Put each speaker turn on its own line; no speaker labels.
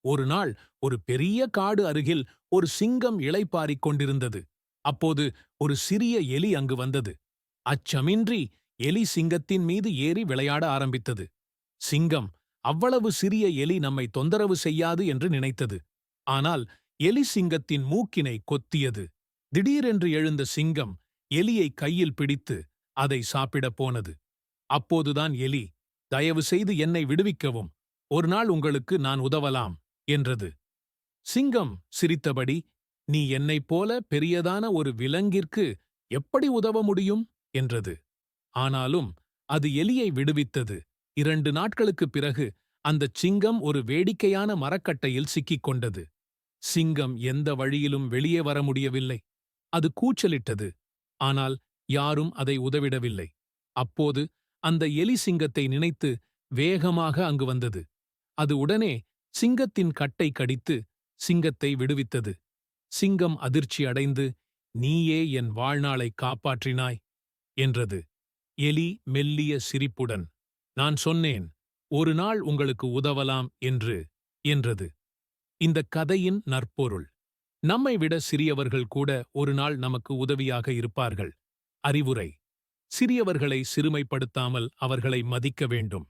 ஒரு நாள் ஒரு பெரிய காடு அருகில் ஒரு சிங்கம் இளைப்பாறிக் கொண்டிருந்தது. அப்போது ஒரு சிறிய எலி அங்கு வந்தது. அச்சமின்றி எலி சிங்கத்தின் மீது ஏறி விளையாட ஆரம்பித்தது. சிங்கம், அவ்வளவு சிறிய எலி நம்மை தொந்தரவு செய்யாது என்று நினைத்தது. ஆனால் எலி சிங்கத்தின் மூக்கினை கொத்தியது. திடீரென்று எழுந்த சிங்கம் எலியை கையில் பிடித்து அதை சாப்பிடப் போனது. அப்போதுதான் எலி, தயவு செய்து என்னை விடுவிக்கவும், ஒரு நாள் உங்களுக்கு நான் உதவலாம் என்றது. சிங்கம் சிரித்தபடி, நீ என்னைப் போல பெரியதான ஒரு விலங்கிற்கு எப்படி உதவ முடியும் என்றது. ஆனாலும் அது எலியை விடுவித்தது. 2 நாட்களுக்குப் பிறகு அந்தச் சிங்கம் ஒரு வேடிக்கையான மரக்கட்டையில் சிக்கிக் கொண்டது. சிங்கம் எந்த வழியிலும் வெளியே வர முடியவில்லை. அது கூச்சலிட்டது. ஆனால் யாரும் அதை உதவிடவில்லை. அப்போது அந்த எலி சிங்கத்தை நினைத்து வேகமாக அங்கு வந்தது. அது உடனே சிங்கத்தின் கட்டை கடித்து சிங்கத்தை விடுவித்தது. சிங்கம் அதிர்ச்சி அடைந்து, நீயே என் வாழ்நாளை காப்பாற்றினாய் என்றது. எலி மெல்லிய சிரிப்புடன், நான் சொன்னேன், ஒரு நாள் உங்களுக்கு உதவலாம் என்றது. இந்த கதையின் நற்பொருள்: நம்மை விட சிறியவர்கள் கூட ஒரு நாள் நமக்கு உதவியாக இருப்பார்கள். அறிவுரை: சிறியவர்களை சிறுமைப்படுத்தாமல் அவர்களை மதிக்க வேண்டும்.